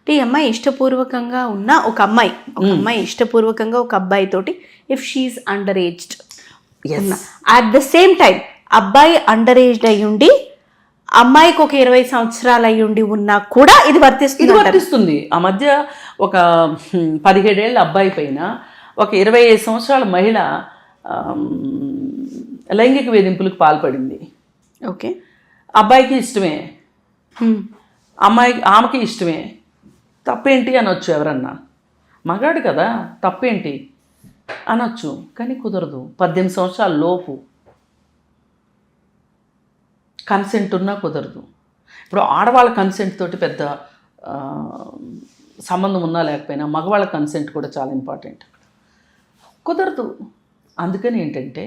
అంటే ఈ అమ్మాయి ఇష్టపూర్వకంగా ఉన్న ఒక అమ్మాయి ఇష్టపూర్వకంగా ఒక అబ్బాయి తోటి if she under aged at the same time అబ్బాయి అండర్ ఏజ్డ్ అయి ఉండి అమ్మాయికి ఒక 20 సంవత్సరాలు అయి ఉండి ఉన్నా కూడా ఇది వర్తిస్తుంది. ఆ మధ్య ఒక 17 ఏళ్ళ అబ్బాయి పైన ఒక 25 సంవత్సరాల మహిళ లైంగిక వేధింపులకు పాల్పడింది. ఓకే, అబ్బాయికి ఇష్టమే, ఆమెకి ఇష్టమే, తప్పేంటి అనొచ్చు. ఎవరన్నా మగాడు కదా తప్పేంటి అనొచ్చు, కానీ కుదరదు. 18 సంవత్సరాల లోపు కన్సెంట్ ఉన్నా కుదరదు. ఇప్పుడు ఆడవాళ్ళ కన్సెంట్ తోటి పెద్ద సంబంధం ఉన్నా లేకపోయినా మగవాళ్ళ కన్సెంట్ కూడా చాలా ఇంపార్టెంట్. కుదరదు. అందుకని ఏంటంటే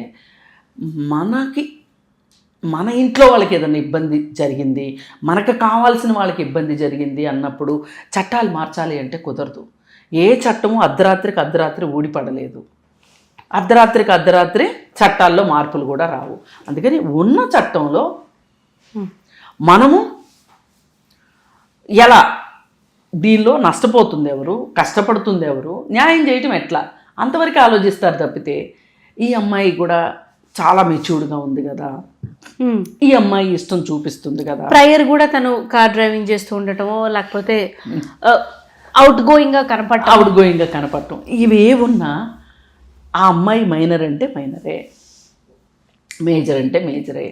మన ఇంట్లో వాళ్ళకి ఏదైనా ఇబ్బంది జరిగింది, మనకు కావాల్సిన వాళ్ళకి ఇబ్బంది జరిగింది అన్నప్పుడు చట్టాలు మార్చాలి అంటే కుదరదు. ఏ చట్టము అర్ధరాత్రి ఊడిపడలేదు. అర్ధరాత్రి చట్టాల్లో మార్పులు కూడా రావు. అందుకని ఉన్న చట్టంలో మనము ఎలా, దీనిలో నష్టపోతుంది ఎవరు, కష్టపడుతుంది ఎవరు, న్యాయం చేయటం ఎట్లా, అంతవరకు ఆలోచిస్తారు తప్పితే ఈ అమ్మాయి కూడా చాలా మెచ్యూర్డ్గా ఉంది కదా, ఈ అమ్మాయి ఇష్టం చూపిస్తుంది కదా, ప్రయర్ కూడా తను కార్ డ్రైవింగ్ చేస్తూ ఉండటమో లేకపోతే అవుట్ గోయింగ్గా కనపడటం ఇవేవున్నా ఆ అమ్మాయి మైనర్ అంటే మైనరే, మేజర్ అంటే మేజరే.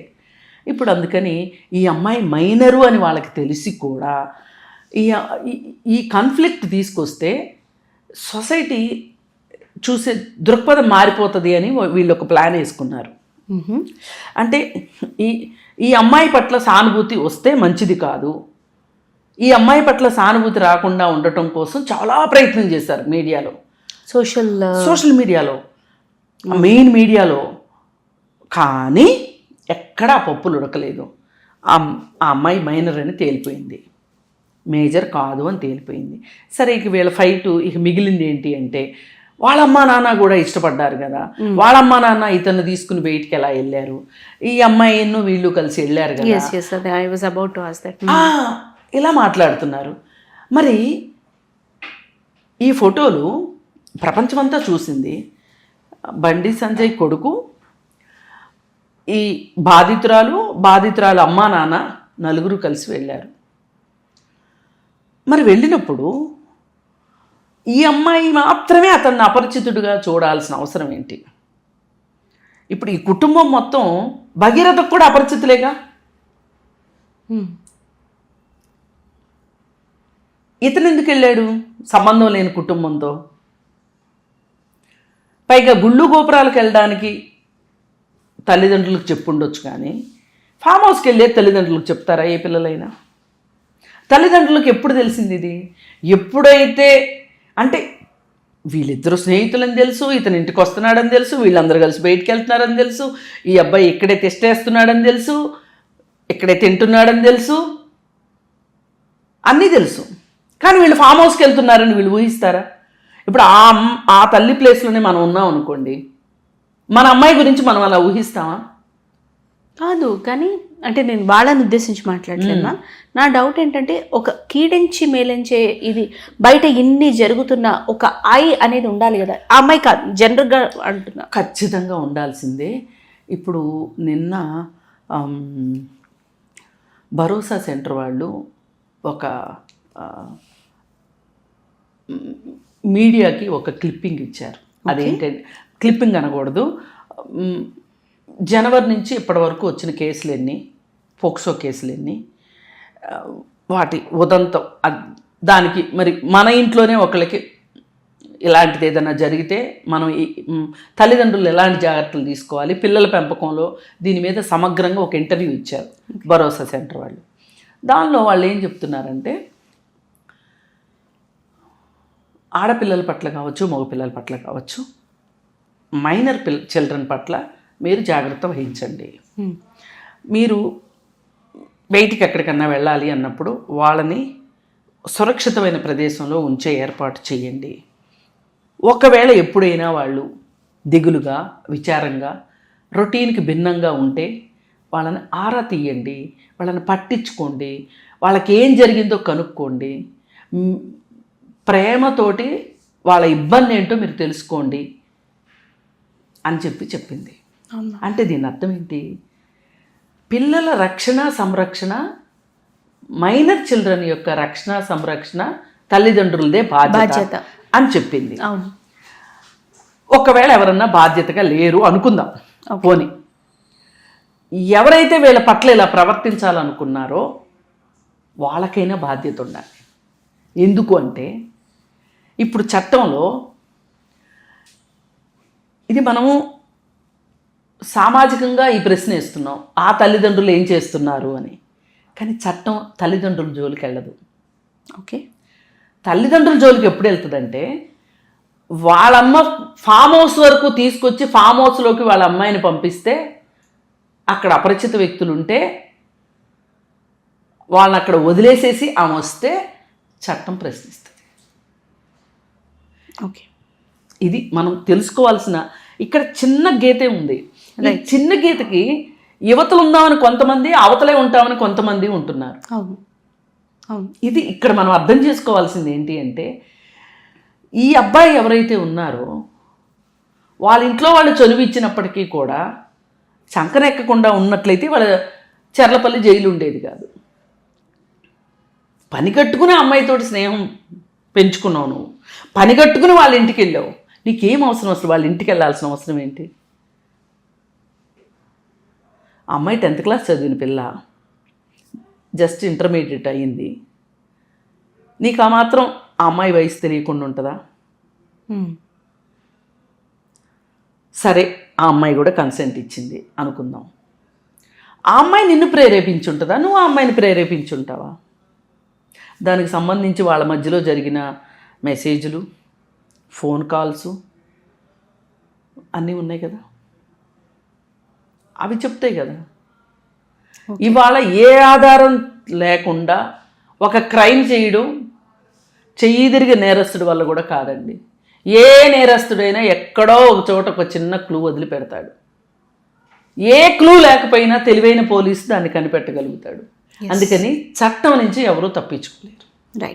ఇప్పుడు అందుకని ఈ అమ్మాయి మైనరు అని వాళ్ళకి తెలిసి కూడా ఈ కాన్ఫ్లిక్ట్ తీసుకొస్తే సొసైటీ చూసే దృక్పథం మారిపోతుంది అని వీళ్ళు ఒక ప్లాన్ వేసుకున్నారు. అంటే ఈ అమ్మాయి పట్ల సానుభూతి వస్తే మంచిది కాదు, ఈ అమ్మాయి పట్ల సానుభూతి రాకుండా ఉండటం కోసం చాలా ప్రయత్నం చేశారు మీడియాలో, సోషల్ మీడియాలో, మెయిన్ మీడియాలో. కానీ ఎక్కడా పప్పులు ఉడకలేదు. ఆ అమ్మాయి మైనర్ అని తేలిపోయింది, మేజర్ కాదు అని తేలిపోయింది. సరే, ఇక వీళ్ళ ఫైట్ ఇక మిగిలింది ఏంటి అంటే వాళ్ళమ్మా నాన్న కూడా ఇష్టపడ్డారు కదా, వాళ్ళమ్మా నాన్న ఇతను తీసుకుని బయటికి ఎలా వెళ్ళారు, ఈ అమ్మాయిను వీళ్ళు కలిసి వెళ్ళారు కదా, ఇలా మాట్లాడుతున్నారు. మరి ఈ ఫోటోలు ప్రపంచమంతా చూసింది. బండి సంజయ్ కొడుకు, ఈ బాధితురాలు అమ్మా నాన్న నలుగురు కలిసి వెళ్ళారు. మరి వెళ్ళినప్పుడు ఈ అమ్మాయి మాత్రమే అతన్ని అపరిచితుడిగా చూడాల్సిన అవసరం ఏంటి? ఇప్పుడు ఈ కుటుంబం మొత్తం భగీరథకు కూడా అపరిచితులేగా. ఇతను ఎందుకు వెళ్ళాడు సంబంధం లేని కుటుంబంతో? పైగా గుళ్ళు గోపురాలకు వెళ్ళడానికి తల్లిదండ్రులకు చెప్పుండొచ్చు, కానీ ఫామ్ హౌస్కి వెళ్ళే తల్లిదండ్రులకు చెప్తారా ఏ పిల్లలైనా? తల్లిదండ్రులకు ఎప్పుడు తెలిసింది ఇది? ఎప్పుడైతే అంటే వీళ్ళిద్దరు స్నేహితులని తెలుసు, ఇతను ఇంటికి వస్తున్నాడని తెలుసు, వీళ్ళందరూ కలిసి బయటికి వెళ్తున్నారని తెలుసు, ఈ అబ్బాయి ఇక్కడే తెస్టేస్తున్నాడని తెలుసు, ఇక్కడే తింటున్నాడని తెలుసు, అన్నీ తెలుసు. కానీ వీళ్ళు ఫామ్ హౌస్కి వెళ్తున్నారని వీళ్ళు ఊహిస్తారా? ఇప్పుడు ఆ తల్లి ప్లేస్లోనే మనం ఉన్నాం అనుకోండి, మన అమ్మాయి గురించి మనం అలా ఊహిస్తామా? కాదు. కానీ అంటే నేను వాళ్ళని ఉద్దేశించి మాట్లాడలేనా. నా డౌట్ ఏంటంటే ఒక కీడించి మేలించే ఇది బయట ఇన్ని జరుగుతున్న ఒక ఐ అనేది ఉండాలి కదా, ఆ అమ్మాయి కాదు జనరల్గా అంటున్నా. ఖచ్చితంగా ఉండాల్సిందే. ఇప్పుడు నిన్న భరోసా సెంటర్ వాళ్ళు ఒక మీడియాకి ఒక క్లిప్పింగ్ ఇచ్చారు. అదేంటంటే క్లిప్పింగ్ అనకూడదు, జనవరి నుంచి ఇప్పటి వరకు వచ్చిన కేసులన్నీ, పోక్సో కేసులన్నీ, వాటి ఉదంతం, దానికి మరి మన ఇంట్లోనే ఒకళ్ళకి ఇలాంటిది ఏదైనా జరిగితే మనం తల్లిదండ్రులు ఎలాంటి జాగ్రత్తలు తీసుకోవాలి, పిల్లల పెంపకంలో దీని మీద సమగ్రంగా ఒక ఇంటర్వ్యూ ఇచ్చారు భరోసా సెంటర్ వాళ్ళు. దానిలో వాళ్ళు ఏం చెప్తున్నారంటే ఆడపిల్లల పట్ల కావచ్చు, మగపిల్లల పట్ల కావచ్చు, మైనర్ చిల్డ్రన్ పట్ల మీరు జాగ్రత్త వహించండి. మీరు బయటికి ఎక్కడికన్నా వెళ్ళాలి అన్నప్పుడు వాళ్ళని సురక్షితమైన ప్రదేశంలో ఉంచే ఏర్పాటు చేయండి. ఒకవేళ ఎప్పుడైనా వాళ్ళు దిగులుగా, విచారంగా, రొటీన్కి భిన్నంగా ఉంటే వాళ్ళని ఆరా తీయండి, వాళ్ళని పట్టించుకోండి, వాళ్ళకి ఏం జరిగిందో కనుక్కోండి. ప్రేమతోటి వాళ్ళ ఇబ్బంది ఏంటో మీరు తెలుసుకోండి అని చెప్పింది. అవునా. అంటే దీని అర్థం ఏంటి? పిల్లల రక్షణ సంరక్షణ, మైనర్ చిల్డ్రన్ యొక్క రక్షణ సంరక్షణ తల్లిదండ్రులదే బాధ్యత అని చెప్పింది. అవును. ఒకవేళ ఎవరన్నా బాధ్యతగా లేరు అనుకుందాం, పోని ఎవరైతే వీళ్ళ పట్ల ఇలా ప్రవర్తించాలనుకున్నారో వాళ్ళకైనా బాధ్యత ఉండాలి. ఎందుకు అంటే ఇప్పుడు చట్టంలో ఇది మనము సామాజికంగా ఈ ప్రశ్న వేస్తున్నాం, ఆ తల్లిదండ్రులు ఏం చేస్తున్నారు అని. కానీ చట్టం తల్లిదండ్రుల జోలికి వెళ్ళదు. ఓకే. తల్లిదండ్రుల జోలికి ఎప్పుడు వెళ్తుందంటే వాళ్ళమ్మ ఫామ్ హౌస్ వరకు తీసుకొచ్చి ఫామ్ హౌస్లోకి వాళ్ళ అమ్మాయిని పంపిస్తే అక్కడ అపరిచిత వ్యక్తులు ఉంటే వాళ్ళని అక్కడ వదిలేసేసి ఆమె వస్తే చట్టం ప్రశ్నిస్తుంది. ఓకే. ఇది మనం తెలుసుకోవాల్సిన ఇక్కడ చిన్న గీతే ఉంది. ఈ చిన్న గీతకి యువతలు ఉందామని కొంతమంది, అవతలే ఉంటామని కొంతమంది ఉంటున్నారు. అవును. అవును. ఇది ఇక్కడ మనం అర్థం చేసుకోవాల్సింది ఏంటి అంటే ఈ అబ్బాయి ఎవరైతే ఉన్నారో వాళ్ళ ఇంట్లో వాళ్ళు చనువు ఇచ్చినప్పటికీ కూడా చంకనెక్కకుండా ఉన్నట్లయితే వాళ్ళ చెర్లపల్లి జైలు ఉండేది కాదు. పని కట్టుకుని అమ్మాయితోటి స్నేహం పెంచుకున్నావు, నువ్వు పని కట్టుకుని వాళ్ళ ఇంటికి వెళ్ళావు, నీకేం అవసరం? అసలు వాళ్ళ ఇంటికి వెళ్ళాల్సిన అవసరం ఏంటి? ఆ అమ్మాయి 10th క్లాస్ చదివిన పిల్ల, జస్ట్ ఇంటర్మీడియట్ అయ్యింది. నీకు ఆ మాత్రం ఆ అమ్మాయి వయసు తెలియకుండా ఉంటుందా? సరే, ఆ అమ్మాయి కూడా కన్సెంట్ ఇచ్చింది అనుకుందాం. ఆ అమ్మాయి నిన్ను ప్రేరేపించుంటుందా? నువ్వు ఆ అమ్మాయిని ప్రేరేపించుంటావా? దానికి సంబంధించి వాళ్ళ మధ్యలో జరిగిన మెసేజ్లు, ఫోన్ కాల్స్ అన్నీ ఉన్నాయి కదా, అవి చెప్తాయి కదా. ఇవాళ ఏ ఆధారం లేకుండా ఒక క్రైమ్ చేయడం చెయ్యిదిరిగే నేరస్తుడి వల్ల కూడా కాదండి. ఏ నేరస్తుడైనా ఎక్కడో ఒక చోట ఒక చిన్న క్లూ వదిలిపెడతాడు. ఏ క్లూ లేకపోయినా తెలివైన పోలీసు దాన్ని కనిపెట్టగలుగుతాడు. అందుకని చట్టం నుంచి ఎవరూ తప్పించుకోలేరు. రైట్.